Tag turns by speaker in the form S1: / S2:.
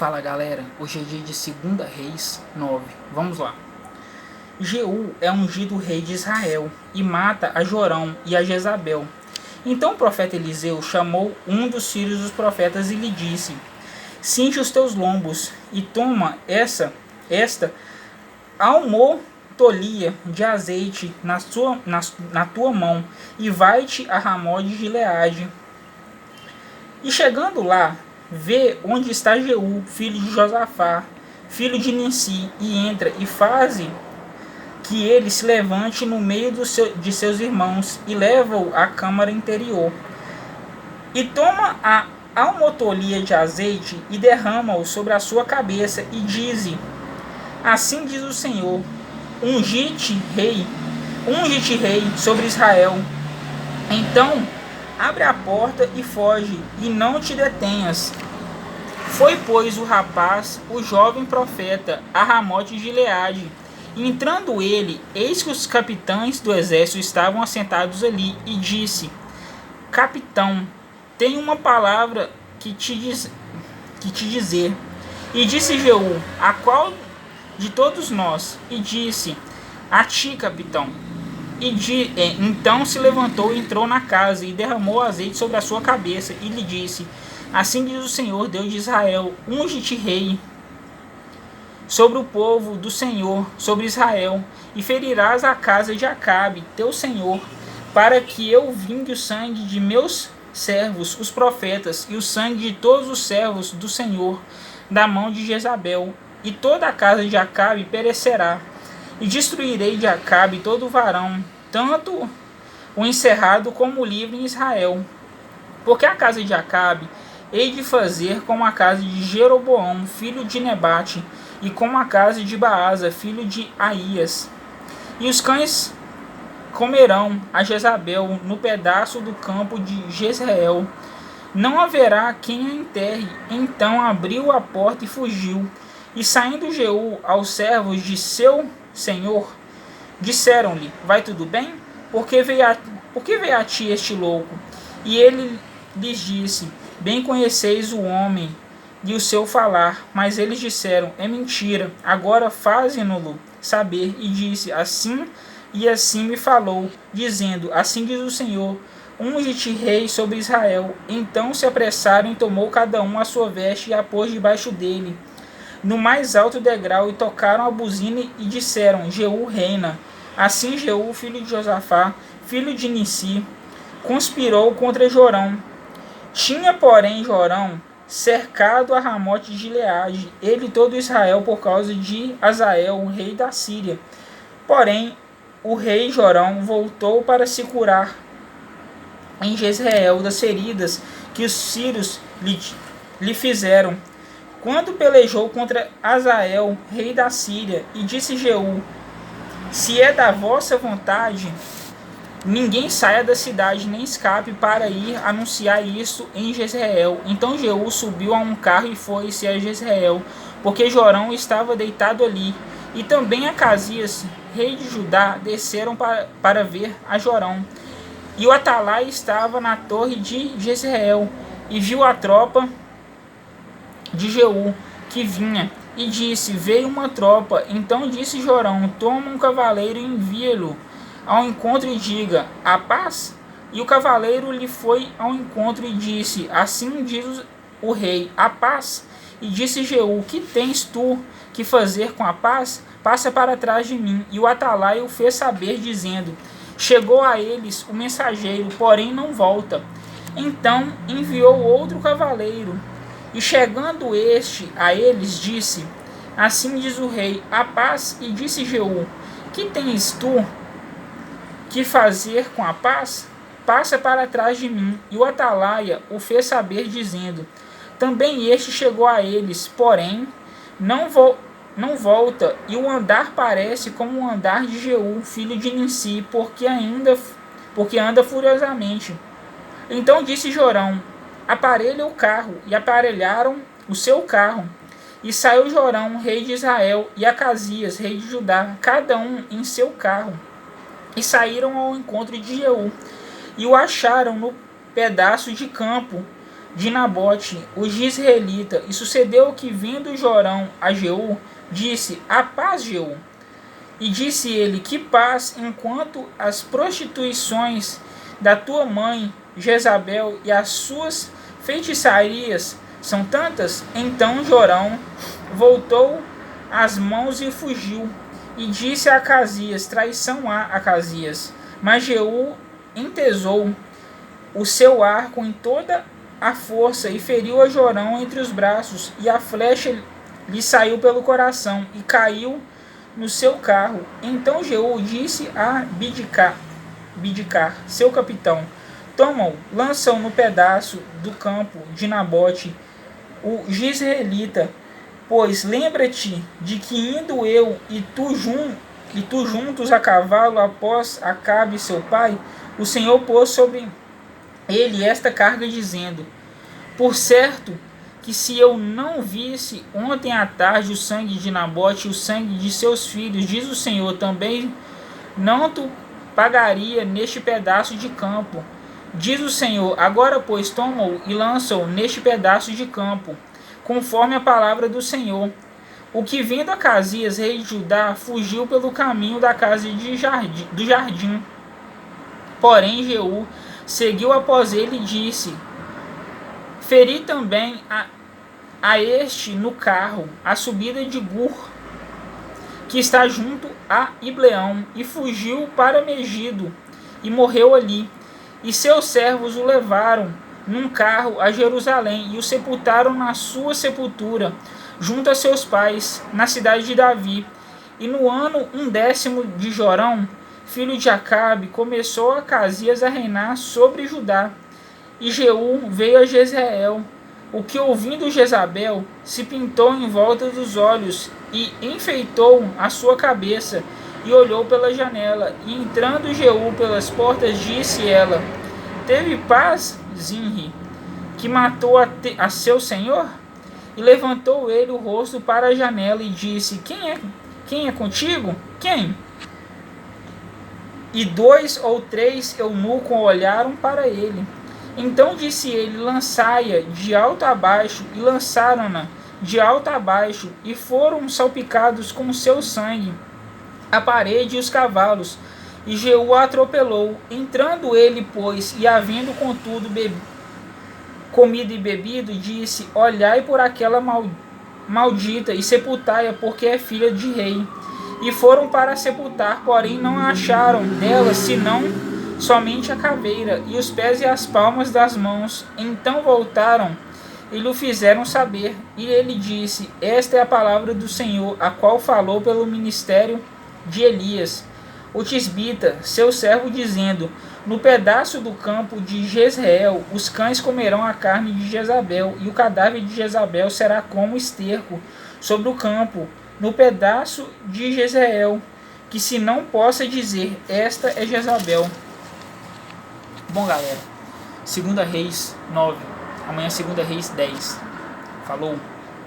S1: Fala galera, hoje é dia de 2 Reis 9, vamos lá. Jeú é ungido rei de Israel e mata a Jorão e a Jezabel. Então o profeta Eliseu chamou um dos filhos dos profetas e lhe disse: cinge os teus lombos e toma esta almotolia de azeite na tua mão e vai-te a Ramó de Gileade. E chegando lá, vê onde está Jeú, filho de Josafá, filho de Ninsi, e entra e faze que ele se levante no meio de seus irmãos e leva-o à câmara interior. E toma a almotolia de azeite e derrama-o sobre a sua cabeça e dize: assim diz o Senhor, ungi-te rei sobre Israel. Então abre a porta e foge, e não te detenhas. Foi, pois, o rapaz, o jovem profeta, a Ramó de Gileade. E entrando ele, eis que os capitães do exército estavam assentados ali, e disse: capitão, tenho uma palavra que te dizer. E disse Jeú: a qual de todos nós? E disse: a ti, capitão. Então se levantou e entrou na casa e derramou azeite sobre a sua cabeça e lhe disse: assim diz o Senhor, Deus de Israel, unge-te rei sobre o povo do Senhor, sobre Israel, e ferirás a casa de Acabe, teu senhor, para que eu vingue o sangue de meus servos, os profetas, e o sangue de todos os servos do Senhor, da mão de Jezabel, e toda a casa de Acabe perecerá. E destruirei de Acabe todo varão, tanto o encerrado como o livre em Israel. Porque a casa de Acabe hei de fazer como a casa de Jeroboão, filho de Nebate, e como a casa de Baasa, filho de Aías. E os cães comerão a Jezabel no pedaço do campo de Jezreel. Não haverá quem a enterre. Então abriu a porta e fugiu. E saindo Jeú aos servos de seu senhor, disseram-lhe: vai tudo bem? Por que veio a ti este louco? E ele lhes disse: bem conheceis o homem e o seu falar. Mas eles disseram: é mentira. Agora faze-no-lo saber. E disse: assim e assim me falou, dizendo: assim diz o Senhor, unge-te rei sobre Israel. Então se apressaram e tomou cada um a sua veste e a pôs debaixo dele no mais alto degrau, e tocaram a buzina e disseram: Jeú reina. Assim Jeú, filho de Josafá, filho de Nissi, conspirou contra Jorão. Tinha, porém, Jorão cercado a Ramote de Gileade, ele e todo Israel, por causa de Azael, rei da Síria. Porém, o rei Jorão voltou para se curar em Jezreel das feridas que os sírios lhe fizeram, quando pelejou contra Azael, rei da Síria. E disse Jeú: se é da vossa vontade, ninguém saia da cidade, nem escape para ir anunciar isso em Jezreel. Então Jeú subiu a um carro e foi-se a Jezreel, porque Jorão estava deitado ali. E também Acasias, rei de Judá, desceram para ver a Jorão. E o Atalai estava na torre de Jezreel, e viu a tropa de Jeú que vinha, e disse: veio uma tropa. Então disse Jorão: toma um cavaleiro e envia-lo ao encontro e diga: a paz? E o cavaleiro lhe foi ao encontro e disse: assim diz o rei, a paz. E disse Jeú: que tens tu que fazer com a paz? Passa para trás de mim. E o Atalai o fez saber, dizendo: chegou a eles o mensageiro, porém não volta. Então enviou outro cavaleiro, e chegando este a eles, disse: assim diz o rei, a paz. E disse Jeú: que tens tu que fazer com a paz? Passa para trás de mim. E o Atalaia o fez saber, dizendo: também este chegou a eles, porém não volta. E o andar parece como o andar de Jeú, filho de Nissi, porque anda furiosamente. Então disse Jorão: aparelha o carro. E aparelharam o seu carro. E saiu Jorão, rei de Israel, e Acasias, rei de Judá, cada um em seu carro, e saíram ao encontro de Jeú, e o acharam no pedaço de campo de Nabote, o jezreelita. E sucedeu que, vindo Jorão a Jeú, disse: A paz, Jeú. E disse ele: Que paz, enquanto as prostituições da tua mãe Jezabel e as suas feitiçarias são tantas? Então Jorão voltou as mãos e fugiu. E disse a Acasias: Traição há, Acasias. Mas Jeú entesou o seu arco em toda a força e feriu a Jorão entre os braços, e a flecha lhe saiu pelo coração e caiu no seu carro. Então Jeú disse a Bidcar, seu capitão: Toma-o, lança-o no pedaço do campo de Nabote, o jezreelita, pois lembra-te de que indo eu e tu juntos a cavalo após Acabe seu pai, o Senhor pôs sobre ele esta carga, dizendo: Por certo que se eu não visse ontem à tarde o sangue de Nabote e o sangue de seus filhos, diz o Senhor, também não tu pagaria neste pedaço de campo. Diz o Senhor: Agora, pois, toma-o e lança-o neste pedaço de campo, conforme a palavra do Senhor. O que, vindo Acasias, rei de Judá, fugiu pelo caminho da casa do jardim. Porém, Jeú seguiu após ele e disse: Feri também a este no carro, a subida de Gur, que está junto a Ibleão, e fugiu para Megido, e morreu ali. E seus servos o levaram num carro a Jerusalém, e o sepultaram na sua sepultura, junto a seus pais, na cidade de Davi. E no ano 10º de Jorão, filho de Acabe, começou Acasias a reinar sobre Judá. E Jeú veio a Jezreel, o que, ouvindo Jezabel, se pintou em volta dos olhos e enfeitou a sua cabeça, e olhou pela janela. E entrando Jeú pelas portas, disse ela: Teve paz Zinri, que matou a seu senhor? E levantou ele o rosto para a janela e disse: Quem é contigo? Quem? E 2 ou 3 eunucos olharam para ele. Então disse ele: Lançai-a de alto a baixo. E lançaram-na de alto a baixo, e foram salpicados com seu sangue a parede e os cavalos. E Jeú a atropelou. Entrando ele, pois, e havendo contudo comido e bebido, disse: Olhai por aquela maldita e sepultai-a, porque é filha de rei. E foram para sepultar, porém não acharam dela senão somente a caveira, e os pés e as palmas das mãos. Então voltaram e lhe fizeram saber. E ele disse: Esta é a palavra do Senhor, a qual falou pelo ministério de Elias, o tisbita, seu servo, dizendo: No pedaço do campo de Jezreel, os cães comerão a carne de Jezabel, e o cadáver de Jezabel será como esterco sobre o campo, no pedaço de Jezreel, que se não possa dizer: Esta é Jezabel. Bom, galera, 2 Reis 9, amanhã 2 Reis 10. Falou!